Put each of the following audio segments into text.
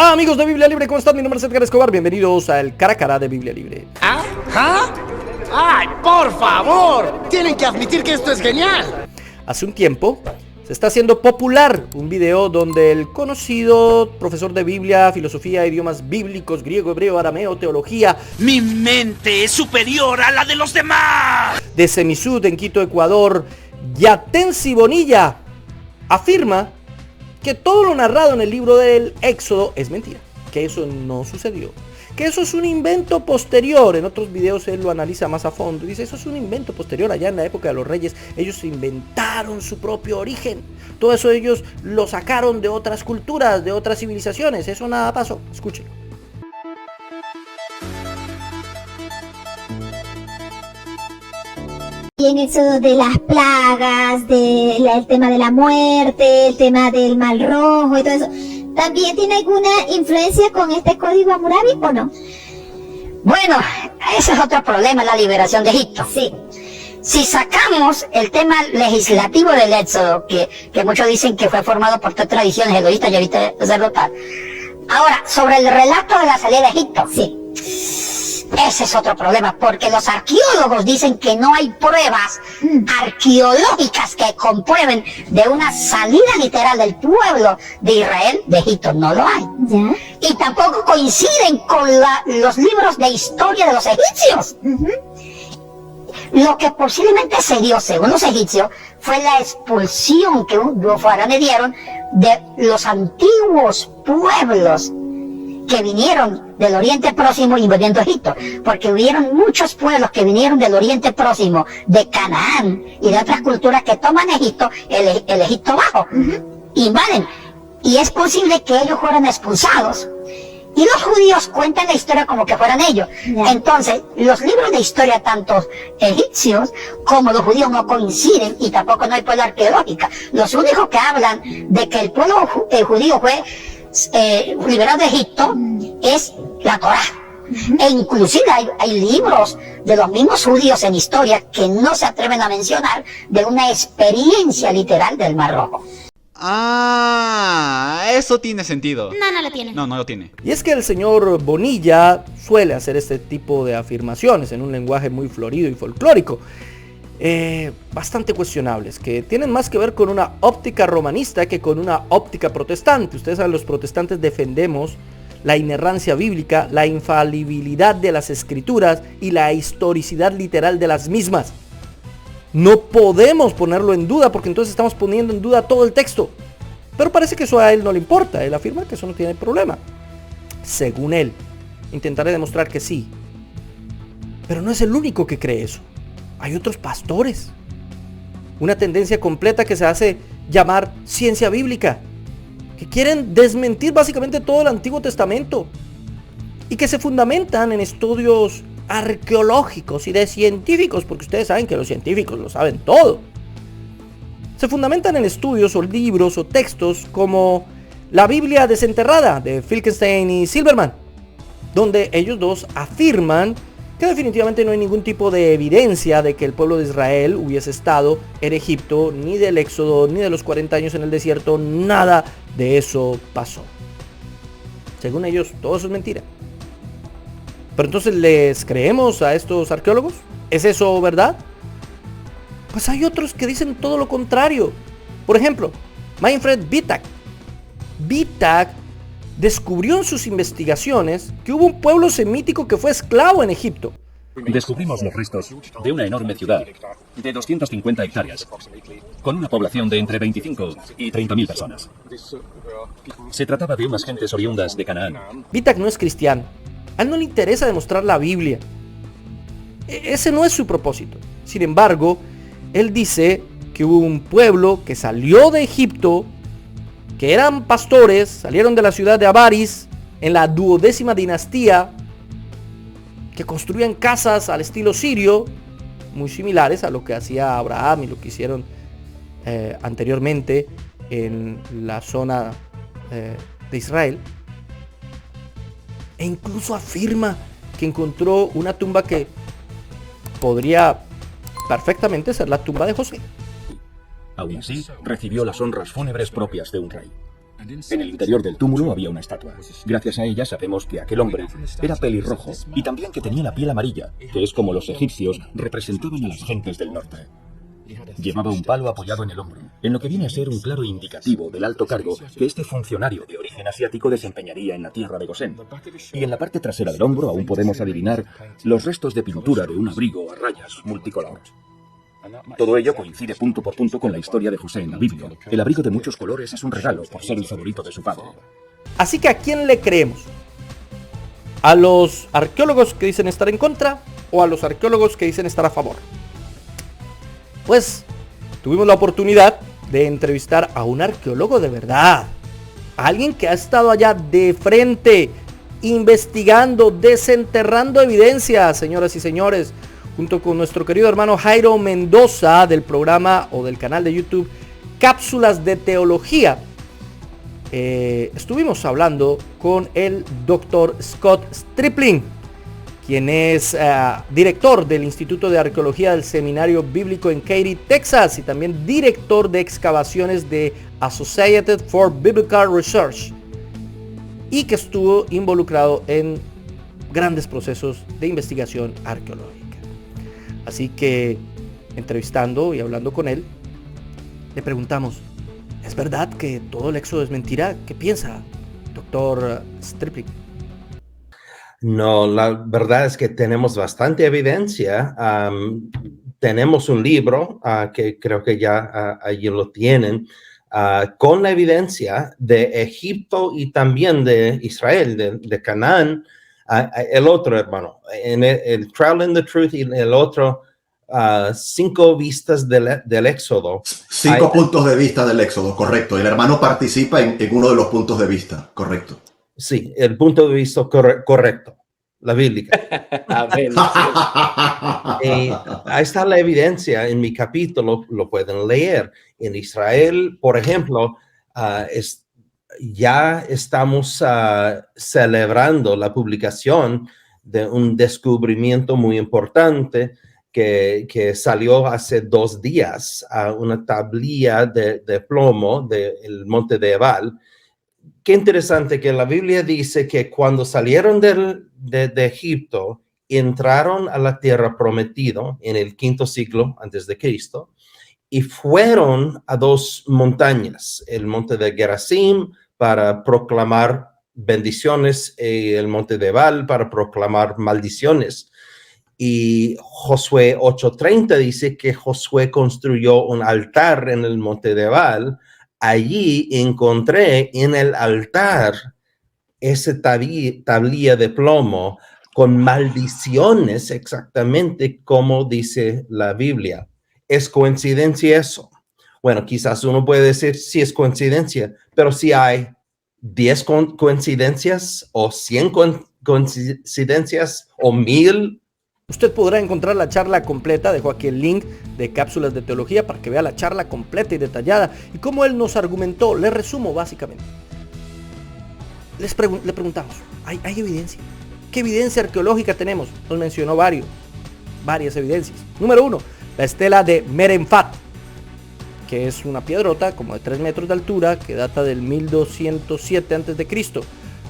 Amigos de Biblia Libre, ¿cómo están? Mi nombre es Edgar Escobar, bienvenidos al Cara a Cara de Biblia Libre. ¡Ay, por favor! Tienen que admitir que esto es genial. Hace un tiempo se está haciendo popular un video donde el conocido profesor de Biblia, filosofía, idiomas bíblicos, griego, hebreo, arameo, teología, ¡Mi mente es superior a la de los demás!, de Semisud en Quito, Ecuador, Yatensi Bonilla, afirma que todo lo narrado en el libro del Éxodo es mentira, que eso no sucedió, que eso es un invento posterior. En otros videos él lo analiza más a fondo y dice, eso es un invento posterior, allá en la época de los reyes, ellos inventaron su propio origen, todo eso ellos lo sacaron de otras culturas, de otras civilizaciones, eso nada pasó. Escúchenlo. Y en eso de las plagas, el tema de la muerte, el tema del mal rojo y todo eso, ¿también tiene alguna influencia con este código Hammurabi o no? Bueno, ese es otro problema, la liberación de Egipto. Sí. Si sacamos el tema legislativo del Éxodo, que muchos dicen que fue formado por tres tradiciones, egoísta, levita y sacerdotal. Ahora, sobre el relato de la salida de Egipto. Sí. Ese es otro problema, porque los arqueólogos dicen que no hay pruebas arqueológicas que comprueben de una salida literal del pueblo de Israel de Egipto. No lo hay. ¿Ya? Y tampoco coinciden con los libros de historia de los egipcios. Lo que posiblemente se dio, según los egipcios, fue la expulsión que los faraones dieron de los antiguos pueblos que vinieron del Oriente Próximo invadiendo Egipto, porque hubieron muchos pueblos que vinieron del Oriente Próximo, de Canaán y de otras culturas que toman Egipto, el Egipto Bajo, invaden, y es posible que ellos fueran expulsados, y los judíos cuentan la historia como que fueran ellos. Yeah. Entonces, los libros de historia, tanto egipcios como los judíos, no coinciden, y tampoco no hay prueba arqueológica. Los únicos que hablan de que el pueblo judío fue liberado de Egipto es la Torá. E inclusive hay libros de los mismos judíos en historia que no se atreven a mencionar de una experiencia literal del Mar Rojo. Eso tiene sentido. No lo tiene. No lo tiene. Y es que el señor Bonilla suele hacer este tipo de afirmaciones en un lenguaje muy florido y folclórico, bastante cuestionables, que tienen más que ver con una óptica romanista que con una óptica protestante. Ustedes saben, los protestantes defendemos la inerrancia bíblica, la infalibilidad de las escrituras y la historicidad literal de las mismas. No podemos ponerlo en duda, porque entonces estamos poniendo en duda todo el texto. Pero parece que eso a él no le importa. Él afirma que eso no tiene problema. Según él, intentaré demostrar que sí. Pero no es el único que cree eso. Hay otros pastores. Una tendencia completa que se hace llamar ciencia bíblica, que quieren desmentir básicamente todo el Antiguo Testamento y que se fundamentan en estudios arqueológicos y de científicos, porque ustedes saben que los científicos lo saben todo. Se fundamentan en estudios o libros o textos como la Biblia desenterrada de Finkelstein y Silverman, donde ellos dos afirman que definitivamente no hay ningún tipo de evidencia de que el pueblo de Israel hubiese estado en Egipto, ni del Éxodo, ni de los 40 años en el desierto. Nada de eso pasó. Según ellos, todo eso es mentira. Pero entonces, ¿les creemos a estos arqueólogos? ¿Es eso verdad? Pues hay otros que dicen todo lo contrario. Por ejemplo, Manfred Wittek. Wittek descubrió en sus investigaciones que hubo un pueblo semítico que fue esclavo en Egipto. Descubrimos los restos de una enorme ciudad de 250 hectáreas, con una población de entre 25 y 30.000 personas. Se trataba de unas gentes oriundas de Canaán. Wittek no es cristiano. A él no le interesa demostrar la Biblia. Ese no es su propósito. Sin embargo, él dice que hubo un pueblo que salió de Egipto, que eran pastores, salieron de la ciudad de Avaris en la 12ª dinastía, que construían casas al estilo sirio, muy similares a lo que hacía Abraham y lo que hicieron anteriormente en la zona de Israel. E incluso afirma que encontró una tumba que podría perfectamente ser la tumba de José. Aún así, recibió las honras fúnebres propias de un rey. En el interior del túmulo había una estatua. Gracias a ella sabemos que aquel hombre era pelirrojo y también que tenía la piel amarilla, que es como los egipcios representaban a las gentes del norte. Llevaba un palo apoyado en el hombro, en lo que viene a ser un claro indicativo del alto cargo que este funcionario de origen asiático desempeñaría en la tierra de Gosén. Y en la parte trasera del hombro aún podemos adivinar los restos de pintura de un abrigo a rayas multicolor. Todo ello coincide punto por punto con la historia de José en la Biblia. El abrigo de muchos colores es un regalo por ser el favorito de su padre. Así que ¿a quién le creemos? ¿A los arqueólogos que dicen estar en contra o a los arqueólogos que dicen estar a favor? Pues tuvimos la oportunidad de entrevistar a un arqueólogo de verdad, a alguien que ha estado allá de frente, investigando, desenterrando evidencia, señoras y señores, junto con nuestro querido hermano Jairo Mendoza del programa o del canal de YouTube Cápsulas de Teología. Estuvimos hablando con el Dr. Scott Stripling, quien es director del Instituto de Arqueología del Seminario Bíblico en Katy, Texas, y también director de excavaciones de Associated for Biblical Research, y que estuvo involucrado en grandes procesos de investigación arqueológica. Así que, entrevistando y hablando con él, le preguntamos, ¿es verdad que todo el éxodo es mentira? ¿Qué piensa, doctor Stripling? No, la verdad es que tenemos bastante evidencia. Tenemos un libro que creo que ya allí lo tienen, con la evidencia de Egipto y también de Israel, de Canaán. El otro, hermano, en el Trial and the Truth y el otro, 5 vistas del Éxodo. 5 puntos de vista del Éxodo, correcto. El hermano participa en uno de los puntos de vista, correcto. Sí, el punto de vista correcto, la bíblica. Ahí está la evidencia en mi capítulo, lo pueden leer. En Israel, por ejemplo, ya estamos celebrando la publicación de un descubrimiento muy importante que salió hace 2 días, una tablilla de plomo del monte de Ebal. Qué interesante que la Biblia dice que cuando salieron de Egipto, entraron a la tierra prometida en el 5º siglo antes de Cristo y fueron a 2 montañas, el monte de Gerizim para proclamar bendiciones y el monte de Ebal para proclamar maldiciones. Y Josué 8:30 dice que Josué construyó un altar en el monte de Ebal. Allí encontré en el altar esa tablilla de plomo con maldiciones, exactamente como dice la Biblia. ¿Es coincidencia eso? Bueno, quizás uno puede decir sí es coincidencia, pero si hay 10 coincidencias o 100 coincidencias o 1000. Usted podrá encontrar la charla completa, dejo aquí el link de Cápsulas de Teología para que vea la charla completa y detallada y cómo él nos argumentó. Le resumo básicamente. Le preguntamos, ¿hay evidencia? ¿Qué evidencia arqueológica tenemos? Nos mencionó varias evidencias. Número 1, la estela de Merenfat, que es una piedrota como de 3 metros de altura que data del 1207 a.C.,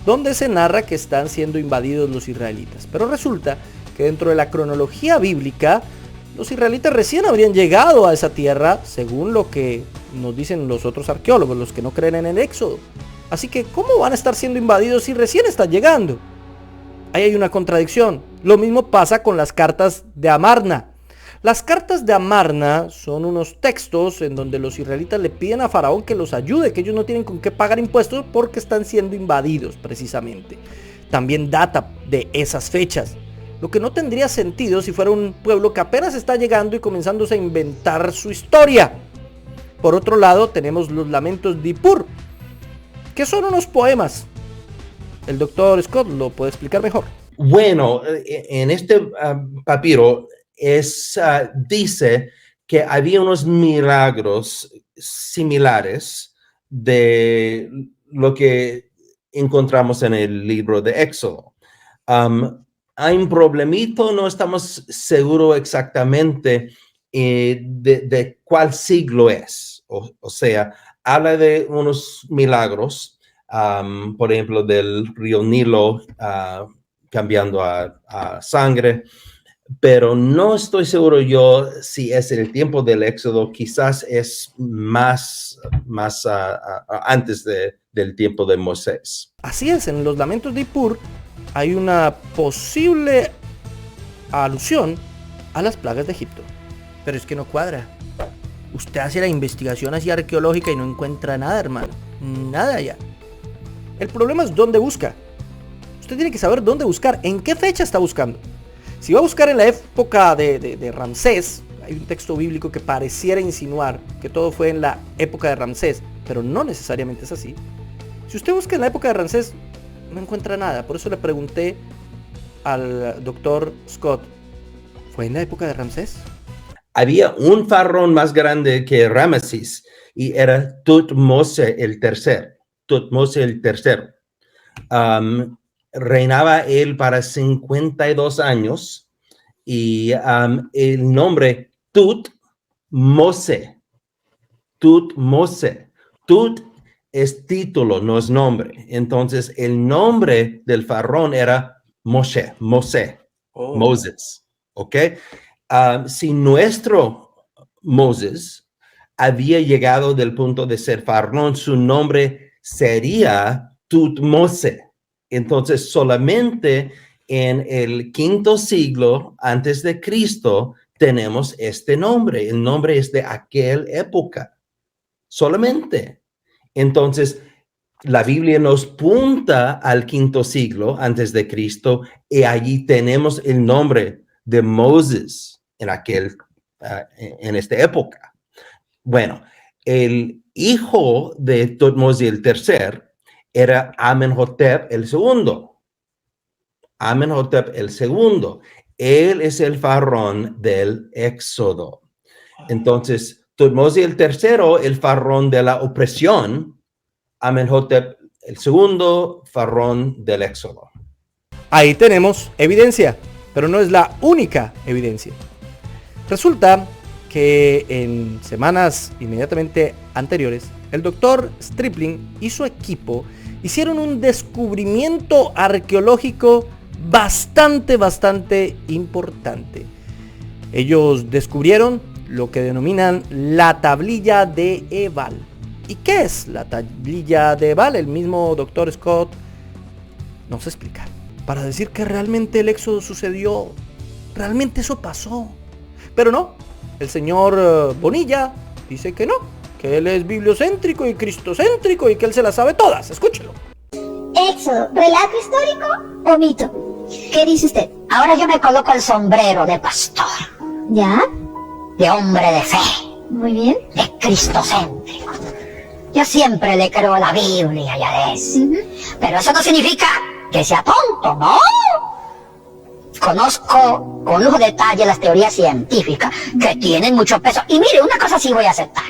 donde se narra que están siendo invadidos los israelitas. Pero resulta que dentro de la cronología bíblica, los israelitas recién habrían llegado a esa tierra, según lo que nos dicen los otros arqueólogos, los que no creen en el Éxodo. Así que, ¿cómo van a estar siendo invadidos si recién están llegando? Ahí hay una contradicción. Lo mismo pasa con las cartas de Amarna. Las cartas de Amarna son unos textos en donde los israelitas le piden a Faraón que los ayude, que ellos no tienen con qué pagar impuestos porque están siendo invadidos precisamente. También data de esas fechas. Lo que no tendría sentido si fuera un pueblo que apenas está llegando y comenzándose a inventar su historia. Por otro lado, tenemos los lamentos de Ippur, que son unos poemas. El doctor Scott lo puede explicar mejor. Bueno, en este papiro dice que había unos milagros similares de lo que encontramos en el libro de Éxodo. Hay un problemito, no estamos seguros exactamente de cuál siglo es. o sea, habla de unos milagros, por ejemplo, del río Nilo cambiando a sangre, pero no estoy seguro yo si es el tiempo del Éxodo, quizás es más antes del tiempo de Moisés. Así es, en los lamentos de Ippur hay una posible alusión a las plagas de Egipto. Pero es que no cuadra. Usted hace la investigación así arqueológica y no encuentra nada, hermano. Nada ya. El problema es dónde busca. Usted tiene que saber dónde buscar, en qué fecha está buscando. Si va a buscar en la época de Ramsés, hay un texto bíblico que pareciera insinuar que todo fue en la época de Ramsés, pero no necesariamente es así. Si usted busca en la época de Ramsés, no encuentra nada. Por eso le pregunté al doctor Scott, ¿fue en la época de Ramsés? Había un faraón más grande que Rameses y era Tutmose el tercero. Tutmose el tercero. Reinaba él para 52 años y el nombre Tutmose. Tutmose. Tut es título, no es nombre. Entonces el nombre del faraón era Moshe. Moses. ¿Ok? Si nuestro Moses había llegado del punto de ser faraón, su nombre sería Tutmose. Entonces, solamente en el quinto siglo antes de Cristo tenemos este nombre. El nombre es de aquella época. Solamente. Entonces, la Biblia nos punta al quinto siglo antes de Cristo y allí tenemos el nombre de Moses en esta época. Bueno, el hijo de Tutmose el tercer era Amenhotep el segundo. Amenhotep el segundo. Él es el faraón del Éxodo. Entonces, Tutmose el tercero, el faraón de la opresión. Amenhotep el segundo, faraón del Éxodo. Ahí tenemos evidencia, pero no es la única evidencia. Resulta que en semanas inmediatamente anteriores, el doctor Stripling y su equipo hicieron un descubrimiento arqueológico bastante importante. Ellos descubrieron lo que denominan la tablilla de Ebal. ¿Y qué es la tablilla de Ebal? El mismo doctor Scott nos explica. Para decir que realmente el éxodo sucedió, realmente eso pasó. Pero no, el señor Bonilla dice que no, que él es bibliocéntrico y cristocéntrico y que él se las sabe todas. Escúchelo. Éxodo, ¿relato histórico o mito? ¿Qué dice usted? Ahora yo me coloco el sombrero de pastor, ¿Ya? de hombre de fe, Muy bien. de cristocéntrico. Yo siempre le creo a la Biblia, ya ves. Pero eso no significa que sea tonto, ¿no? Conozco con lujo de detalle las teorías científicas que tienen mucho peso. Y mire, una cosa sí voy a aceptar.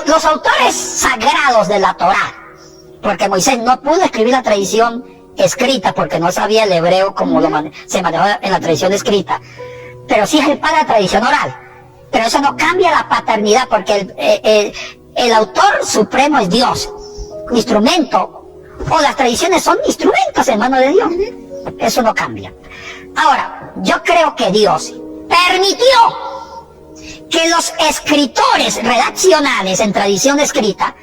Los autores sagrados de la Torá, porque Moisés no pudo escribir la tradición escrita porque no sabía el hebreo como se manejaba en la tradición escrita, pero sí es el padre de la tradición oral. Pero eso no cambia la paternidad porque el autor supremo es Dios, instrumento, o las tradiciones son instrumentos en mano de Dios. Eso no cambia. Ahora, yo creo que Dios permitió que los escritores redaccionales en tradición escrita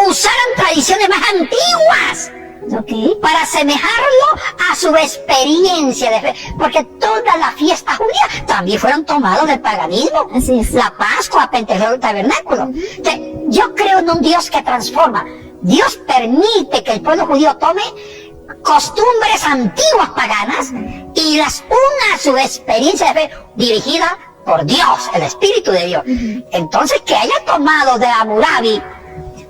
usaran tradiciones más antiguas para asemejarlo a su experiencia de fe, porque todas las fiestas judías también fueron tomadas del paganismo. Así es. La Pascua, Pentecostés, el tabernáculo. Yo creo en un Dios que transforma. Dios permite que el pueblo judío tome costumbres antiguas paganas y las una a su experiencia de fe dirigida por Dios, el Espíritu de Dios. Entonces, que haya tomado de Hammurabi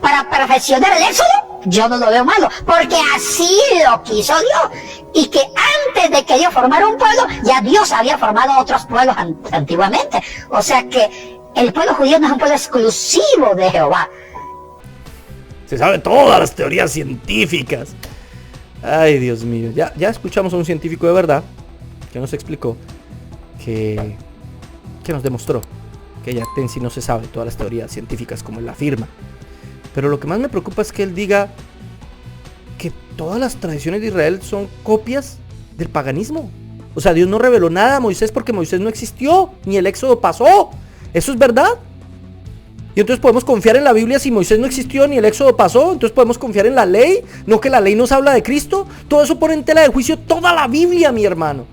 para perfeccionar el éxodo, yo no lo veo malo, porque así lo quiso Dios. Y que antes de que Dios formara un pueblo, ya Dios había formado otros pueblos antiguamente. O sea que el pueblo judío no es un pueblo exclusivo de Jehová. Se sabe todas las teorías científicas. Ay, Dios mío. Ya escuchamos a un científico de verdad que nos explicó que nos demostró que ella en sí no se sabe todas las teorías científicas como él afirma. Pero lo que más me preocupa es que él diga que todas las tradiciones de Israel son copias del paganismo. O sea, Dios no reveló nada a Moisés porque Moisés no existió, ni el éxodo pasó. ¿Eso es verdad? Y entonces podemos confiar en la Biblia si Moisés no existió ni el éxodo pasó. Entonces podemos confiar en la ley, no que la ley nos habla de Cristo. Todo eso pone en tela de juicio toda la Biblia, mi hermano.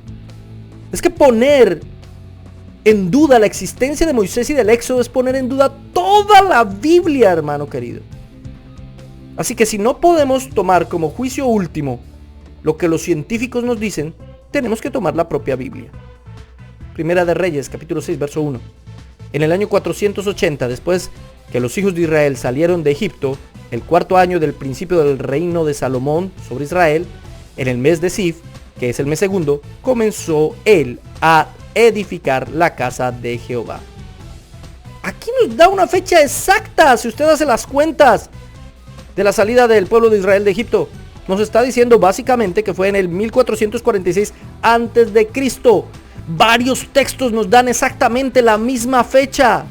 Es que poner en duda la existencia de Moisés y del éxodo es poner en duda toda la Biblia, hermano querido. Así que si no podemos tomar como juicio último lo que los científicos nos dicen, tenemos que tomar la propia Biblia. Primera de Reyes, capítulo 6, verso 1. En el año 480, después que los hijos de Israel salieron de Egipto, el cuarto año del principio del reino de Salomón sobre Israel, en el mes de Sif, que es el mes segundo, comenzó él a edificar la casa de Jehová. Aquí nos da una fecha exacta, si usted hace las cuentas de la salida del pueblo de Israel de Egipto. Nos está diciendo básicamente que fue en el 1446 antes de Cristo. Varios textos nos dan exactamente la misma fecha.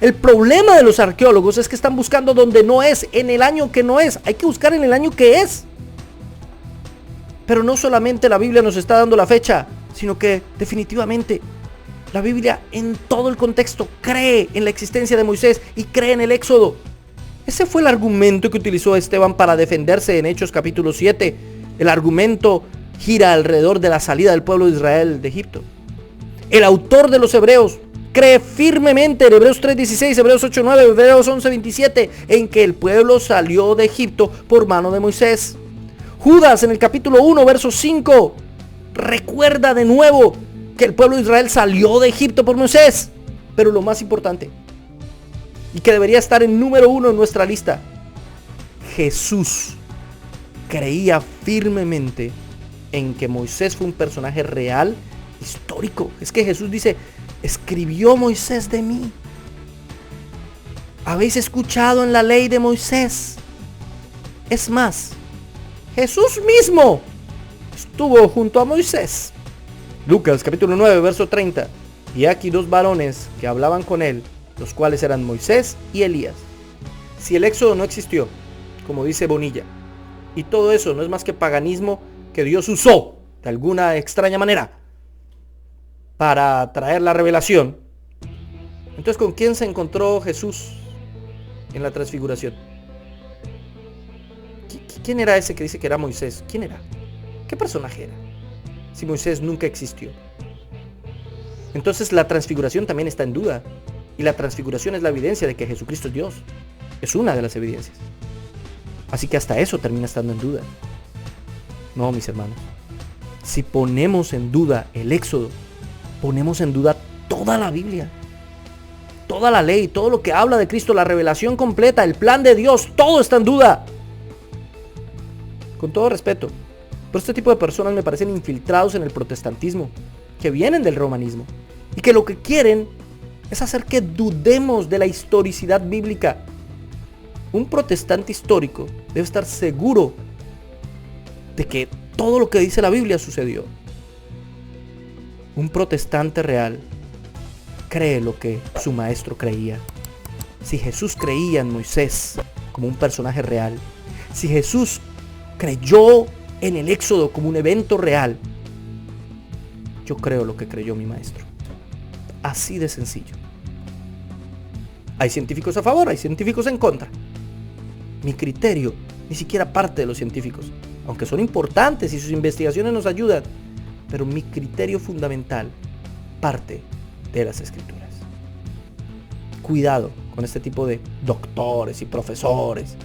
El problema de los arqueólogos es que están buscando donde no es, en el año que no es. Hay que buscar en el año que es. Pero no solamente la Biblia nos está dando la fecha, sino que definitivamente la Biblia en todo el contexto cree en la existencia de Moisés y cree en el éxodo. Ese fue el argumento que utilizó Esteban para defenderse en Hechos capítulo 7. El argumento gira alrededor de la salida del pueblo de Israel de Egipto. El autor de los Hebreos cree firmemente en Hebreos 3:16, Hebreos 8:9, Hebreos 11:27 en que el pueblo salió de Egipto por mano de Moisés. Judas en el capítulo 1, verso 5 recuerda de nuevo que el pueblo de Israel salió de Egipto por Moisés. Pero lo más importante, y que debería estar en número 1 en nuestra lista, Jesús creía firmemente en que Moisés fue un personaje real, histórico. Es que Jesús dice, escribió Moisés de mí. Habéis escuchado en la ley de Moisés. Es más, Jesús mismo estuvo junto a Moisés. Lucas capítulo 9, verso 30. Y aquí dos varones que hablaban con él, los cuales eran Moisés y Elías. Si el éxodo no existió, como dice Bonilla, y todo eso no es más que paganismo que Dios usó de alguna extraña manera para traer la revelación, entonces ¿con quién se encontró Jesús en la transfiguración? ¿Quién era ese que dice que era Moisés? ¿Quién era? ¿Qué personaje era? Si Moisés nunca existió. Entonces la transfiguración también está en duda. Y la transfiguración es la evidencia de que Jesucristo es Dios. Es una de las evidencias. Así que hasta eso termina estando en duda. No, mis hermanos. Si ponemos en duda el éxodo, ponemos en duda toda la Biblia. Toda la ley, todo lo que habla de Cristo, la revelación completa, el plan de Dios, todo está en duda. Con todo respeto, pero este tipo de personas me parecen infiltrados en el protestantismo, que vienen del romanismo, y que lo que quieren es hacer que dudemos de la historicidad bíblica. Un protestante histórico debe estar seguro de que todo lo que dice la Biblia sucedió. Un protestante real cree lo que su maestro creía. Si Jesús creía en Moisés como un personaje real, si Jesús creyó en el éxodo como un evento real, yo creo lo que creyó mi maestro. Así de sencillo. Hay científicos a favor, hay científicos en contra. Mi criterio ni siquiera parte de los científicos, aunque son importantes y sus investigaciones nos ayudan, pero mi criterio fundamental parte de las Escrituras. Cuidado con este tipo de doctores y profesores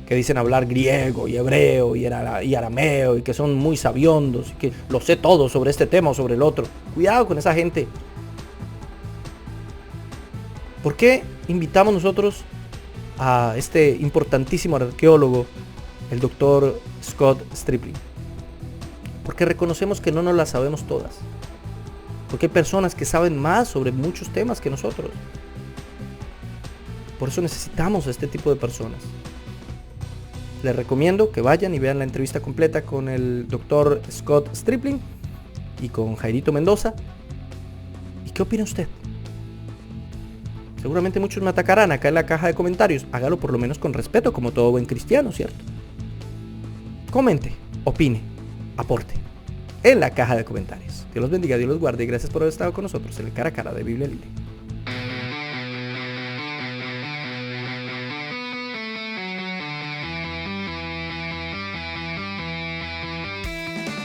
que dicen hablar griego y hebreo y arameo y que son muy sabiondos y que lo sé todo sobre este tema o sobre el otro. Cuidado con esa gente. ¿Por qué invitamos nosotros a este importantísimo arqueólogo, el doctor Scott Stripling? Porque reconocemos que no nos las sabemos todas. Porque hay personas que saben más sobre muchos temas que nosotros. Por eso necesitamos a este tipo de personas. Les recomiendo que vayan y vean la entrevista completa con el doctor Scott Stripling y con Jairito Mendoza. ¿Y qué opina usted? Seguramente muchos me atacarán acá en la caja de comentarios. Hágalo por lo menos con respeto, como todo buen cristiano, ¿cierto? Comente, opine, aporte en la caja de comentarios. Dios los bendiga, Dios los guarde y gracias por haber estado con nosotros en el Cara a Cara de Biblia Libre.